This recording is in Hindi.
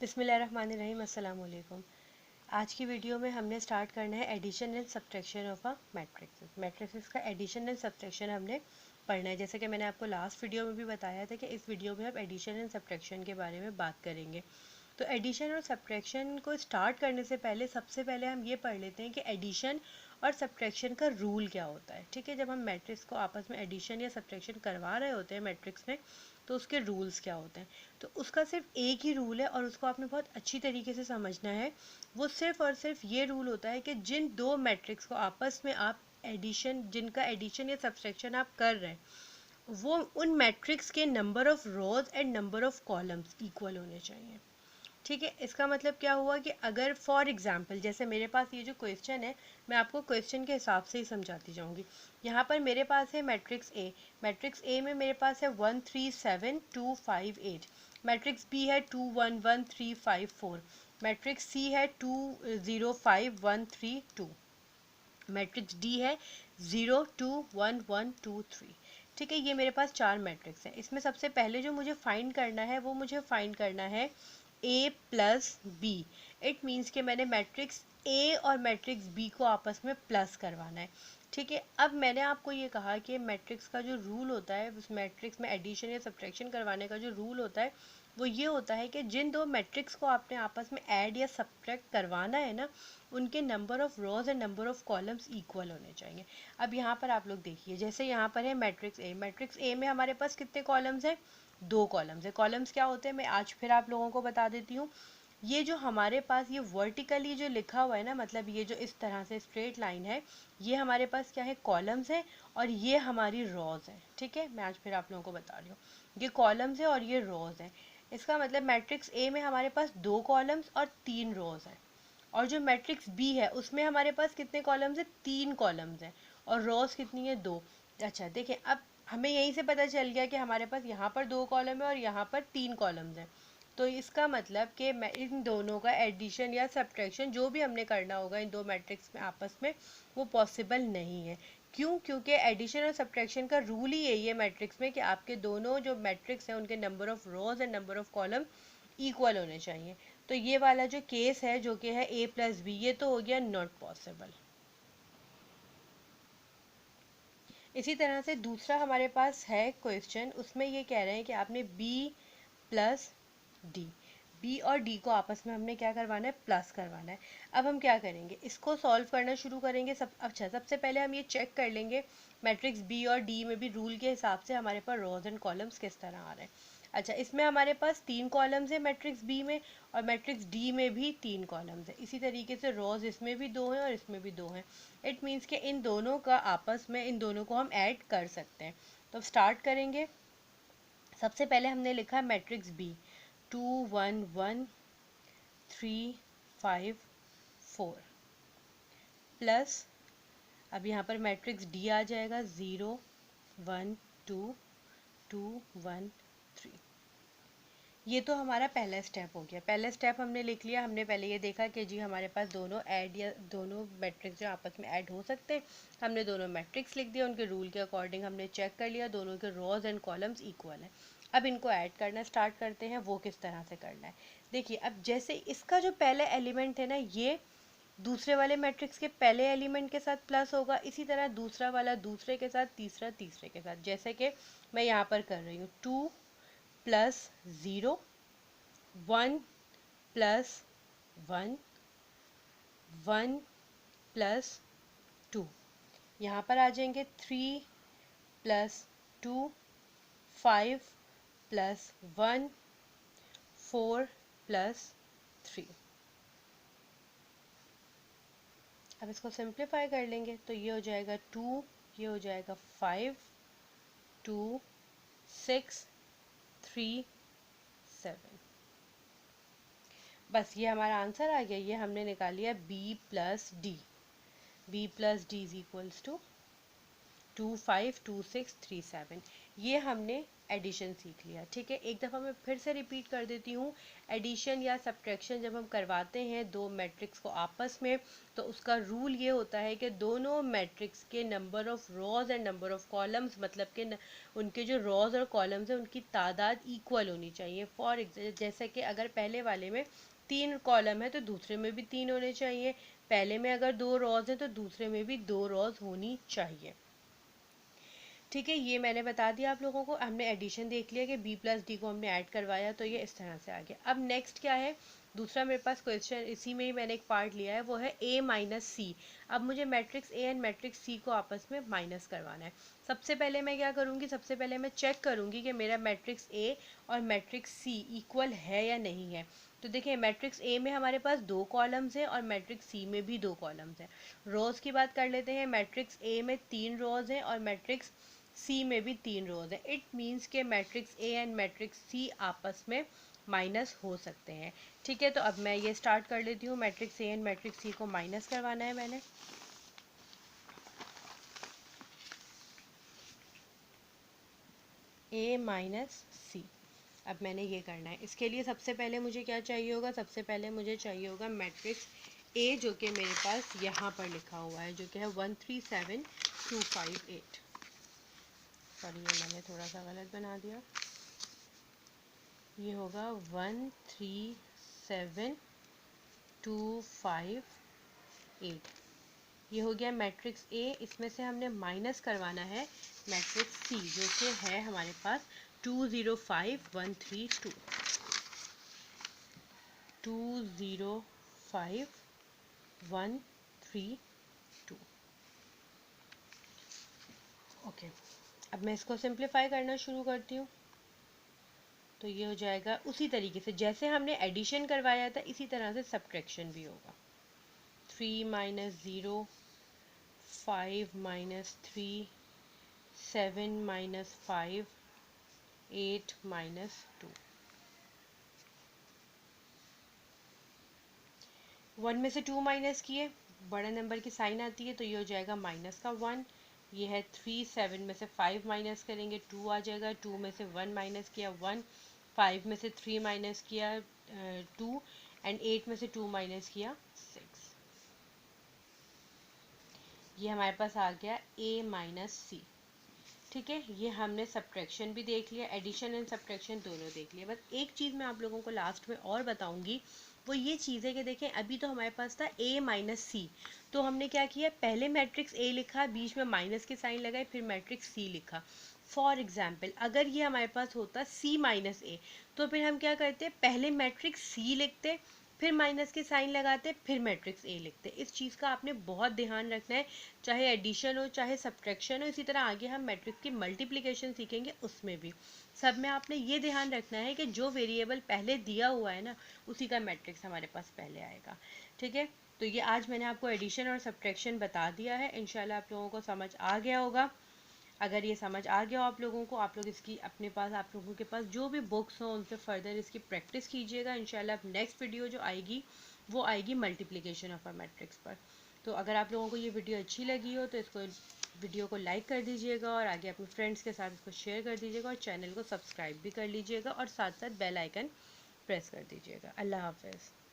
बिस्मिल्लाहिर्रहमानिर्रहीम, अस्सलाम वालेकुम। आज की वीडियो में हमने स्टार्ट करना है addition and subtraction of a matrix. Matrix का एडिशन एंड सब्ट्रैक्शन हमने पढ़ना है। जैसे कि मैंने आपको लास्ट वीडियो में भी बताया था कि इस वीडियो में हम एडिशन एंड सब्ट्रैक्शन के बारे में बात करेंगे। तो एडिशन और सब्ट्रैक्शन को स्टार्ट करने से पहले सबसे पहले हम ये पढ़ लेते हैं कि एडिशन और सब्ट्रैक्शन का रूल क्या होता है। ठीक है, जब हम मैट्रिक्स को आपस में एडिशन या सब्ट्रैक्शन करवा रहे होते हैं मैट्रिक्स में, तो उसके रूल्स क्या होते हैं। तो उसका सिर्फ एक ही रूल है और उसको आपने बहुत अच्छी तरीके से समझना है। वो सिर्फ और सिर्फ ये रूल होता है कि जिन दो मैट्रिक्स को आपस में आप जिनका एडिशन या सब्ट्रैक्शन आप कर रहे हैं, वो उन मैट्रिक्स के number of rose and number of columns equal होने चाहिए। ठीक है, इसका मतलब क्या हुआ कि अगर फॉर एग्जांपल जैसे मेरे पास ये जो क्वेश्चन है, मैं आपको क्वेश्चन के हिसाब से ही समझाती जाऊंगी। यहाँ पर मेरे पास है मैट्रिक्स ए में मेरे पास है 1 3 7 2 5 8। मैट्रिक्स बी है 2 1 1 3 5 4। मैट्रिक्स सी है 2 0 5 1 3 2। मैट्रिक्स डी है 0 2 1 1 2 3। ठीक है, ये मेरे पास चार मैट्रिक्स हैं। इसमें सबसे पहले जो मुझे फाइंड करना है वो मुझे फाइंड करना है ए प्लस बी। इट मीन्स कि मैंने मैट्रिक्स ए और मैट्रिक्स बी को आपस में प्लस करवाना है। ठीक है, अब मैंने आपको ये कहा कि मैट्रिक्स का जो रूल होता है, उस मैट्रिक्स में एडिशन या सब्ट्रैक्शन करवाने का जो रूल होता है वो ये होता है कि जिन दो मैट्रिक्स को आपने आपस में ऐड या सब्ट्रैक्ट करवाना है ना, उनके number of rose and number of columns equal होने चाहिए। अब यहाँ पर आप लोग देखिए, जैसे यहाँ पर है मैट्रिक्स ए में हमारे पास कितने कॉलम्स हैं? दो कॉलम्स है। कॉलम्स क्या होते हैं मैं आज फिर आप लोगों को बता देती हूँ। ये जो हमारे पास ये वर्टिकली जो लिखा हुआ है ना, मतलब ये जो इस तरह से स्ट्रेट लाइन है, ये हमारे पास क्या है? कॉलम्स है। और ये हमारी रोज है। ठीक है, मैं आज फिर आप लोगों को बता रही हूँ, ये कॉलम्स है और ये रोज है। इसका मतलब मैट्रिक्स ए में हमारे पास दो कॉलम्स और तीन रोज है। और जो मैट्रिक्स बी है उसमें हमारे पास कितने कॉलम्स है? तीन कॉलम्स हैं। और रोज कितनी है? दो। अच्छा देखिए, अब हमें यहीं से पता चल गया कि हमारे पास यहाँ पर दो कॉलम है और यहाँ पर तीन कॉलम्स हैं। तो इसका मतलब कि मैं इन दोनों का एडिशन या सब्ट्रैक्शन जो भी हमने करना होगा इन दो मैट्रिक्स में आपस में, वो पॉसिबल नहीं है। क्यों? क्योंकि एडिशन और सब्ट्रैक्शन का रूल ही यही है मैट्रिक्स में कि आपके दोनों जो मैट्रिक्स हैं उनके number of rose and number of column equal होने चाहिए। तो ये वाला जो केस है जो कि है ए प्लस बी, ये तो हो गया नॉट पॉसिबल। इसी तरह से दूसरा हमारे पास है क्वेश्चन, उसमें ये कह रहे हैं कि आपने बी प्लस डी, बी और डी को आपस में हमने क्या करवाना है? प्लस करवाना है। अब हम क्या करेंगे? इसको सॉल्व करना शुरू करेंगे। अच्छा, सबसे पहले हम ये चेक कर लेंगे मैट्रिक्स बी और डी में भी रूल के हिसाब से हमारे पास रोज एंड कॉलम्स किस तरह आ रहे हैं। अच्छा, इसमें हमारे पास तीन कॉलम्स है मैट्रिक्स बी में, और मैट्रिक्स डी में भी तीन कॉलम्स है। इसी तरीके से रोज इसमें भी दो हैं और इसमें भी दो हैं। इट मीन्स कि इन दोनों का आपस में, इन दोनों को हम ऐड कर सकते हैं। तो स्टार्ट करेंगे। सबसे पहले हमने लिखा है मैट्रिक्स बी 2 1 1 3 5 4 प्लस, अब यहाँ पर मैट्रिक्स डी आ जाएगा 0 1 2 2 1 3। ये तो हमारा पहला स्टेप हो गया। पहला स्टेप हमने लिख लिया। हमने पहले ये देखा कि जी हमारे पास दोनों ऐड या दोनों मैट्रिक्स जो आपस में ऐड हो सकते हैं, हमने दोनों मैट्रिक्स लिख दिया, उनके रूल के अकॉर्डिंग हमने चेक कर लिया दोनों के रोज एंड कॉलम्स इक्वल हैं। अब इनको ऐड करना स्टार्ट करते हैं। वो किस तरह से करना है देखिए। अब जैसे इसका जो पहला एलिमेंट है ना, ये दूसरे वाले मैट्रिक्स के पहले एलिमेंट के साथ प्लस होगा, इसी तरह दूसरा वाला दूसरे के साथ, तीसरा तीसरे के साथ। जैसे कि मैं यहाँ पर कर रही हूँ 2 प्लस 0 1 प्लस 1 1 प्लस 2। यहाँ पर आ जाएंगे 3 प्लस 2 5 प्लस 1 4 प्लस 3। अब इसको सिंप्लीफाई कर लेंगे तो ये हो जाएगा 2, ये हो जाएगा 5 2 6 3 7। बस ये हमारा आंसर आ गया। ये हमने निकाल लिया b plus D. b plus D is equals to 2 5 2 6 3 7। ये हमने एडिशन सीख लिया। ठीक है, एक दफ़ा मैं फिर से रिपीट कर देती हूँ। एडिशन या सब्ट्रैक्शन जब हम करवाते हैं दो मैट्रिक्स को आपस में, तो उसका रूल ये होता है कि दोनों मैट्रिक्स के number of rows and number of columns, मतलब कि उनके जो रॉज और कॉलम्स हैं उनकी तादाद इक्वल होनी चाहिए। फॉर एग्जाम्पल, जैसे कि अगर पहले वाले में 3 कॉलम है तो दूसरे में भी 3 होने चाहिए। पहले में अगर 2 रॉज हैं तो दूसरे में भी 2 रॉज होनी चाहिए। ठीक है, ये मैंने बता दिया आप लोगों को। हमने एडिशन देख लिया कि बी प्लस डी को हमने ऐड करवाया, तो ये इस तरह से आ गया। अब नेक्स्ट क्या है, दूसरा मेरे पास क्वेश्चन, इसी में ही मैंने एक पार्ट लिया है, वो है ए माइनस सी। अब मुझे मैट्रिक्स ए एंड मैट्रिक्स सी को आपस में माइनस करवाना है। सबसे पहले मैं क्या करूँगी, सबसे पहले मैं चेक करूँगी कि मेरा मैट्रिक्स ए और मैट्रिक्स सी इक्वल है या नहीं है। तो देखिए, मैट्रिक्स ए में हमारे पास 2 कॉलम्स हैं और मैट्रिक्स सी में भी 2 कॉलम्स हैं। रोज़ की बात कर लेते हैं, मैट्रिक्स ए में 3 रोज़ हैं और मैट्रिक्स सी में भी 3 रोज है। इट मीन्स के मैट्रिक्स ए एंड मैट्रिक्स सी आपस में माइनस हो सकते हैं। ठीक है, तो अब मैं ये स्टार्ट कर लेती हूँ। मैट्रिक्स ए एंड मैट्रिक्स सी को माइनस करवाना है मैंने। ए माइनस सी, अब मैंने ये करना है। इसके लिए सबसे पहले मुझे क्या चाहिए होगा, सबसे पहले मुझे चाहिए होगा मैट्रिक्स ए, जो कि मेरे पास यहाँ पर लिखा हुआ है, जो कि है 137258। सॉरी, ये मैंने थोड़ा सा गलत बना दिया। ये होगा 137258। ये हो गया मैट्रिक्स ए। इसमें से हमने माइनस करवाना है मैट्रिक्स सी, जो कि है हमारे पास 205132। 205132। ओके, अब मैं इसको सिंप्लीफाई करना शुरू करती हूँ। तो ये हो जाएगा उसी तरीके से जैसे हमने एडिशन करवाया था, इसी तरह से सब्ट्रैक्शन भी होगा। 3 माइनस 0, 5 माइनस 3, 7 माइनस 5, 8 माइनस 2। 1 में से 2 माइनस किए, बड़ा नंबर की साइन आती है, तो ये हो जाएगा माइनस का 1। ये है 3, 7 में से 5 माइनस करेंगे 2 आ जाएगा। 2 में से 1 माइनस किया 1, 5 में से 3 माइनस किया 2, एंड 8 में से 2 माइनस किया 6। ये हमारे पास आ गया a माइनस सी। ठीक है, ये हमने सब्ट्रैक्शन भी देख लिया, एडिशन एंड सब्ट्रैक्शन दोनों देख लिया। बस एक चीज़ मैं आप लोगों को लास्ट में और बताऊंगी, वो ये चीज़ है कि देखें, अभी तो हमारे पास था a माइनस सी, तो हमने क्या किया, पहले मैट्रिक्स a लिखा, बीच में माइनस के साइन लगाए, फिर मैट्रिक्स c लिखा। फॉर एग्जाम्पल, अगर ये हमारे पास होता c माइनस a, तो फिर हम क्या करते, पहले मैट्रिक्स c लिखते, फिर माइनस के साइन लगाते, फिर मैट्रिक्स ए लिखते। इस चीज़ का आपने बहुत ध्यान रखना है, चाहे एडिशन हो चाहे सब्ट्रैक्शन हो। इसी तरह आगे हम मैट्रिक्स की मल्टीप्लिकेशन सीखेंगे, उसमें भी सब में आपने ये ध्यान रखना है कि जो वेरिएबल पहले दिया हुआ है ना, उसी का मैट्रिक्स हमारे पास पहले आएगा। ठीक है, तो ये आज मैंने आपको एडिशन और सब्ट्रैक्शन बता दिया है। इंशाल्लाह आप लोगों को समझ आ गया होगा। अगर ये समझ आ गया हो आप लोगों को, आप लोग इसकी अपने पास, आप लोगों के पास जो भी बुक्स हों उनसे फर्दर इसकी प्रैक्टिस कीजिएगा। इंशाल्लाह नेक्स्ट वीडियो जो आएगी वो आएगी मल्टीप्लिकेशन ऑफ अ मैट्रिक्स पर। तो अगर आप लोगों को ये वीडियो अच्छी लगी हो तो इसको वीडियो को लाइक कर दीजिएगा और आगे अपने फ्रेंड्स के साथ इसको शेयर कर दीजिएगा और चैनल को सब्सक्राइब भी कर लीजिएगा और साथ साथ बेल आइकन प्रेस कर दीजिएगा। अल्लाह हाफ़िज़।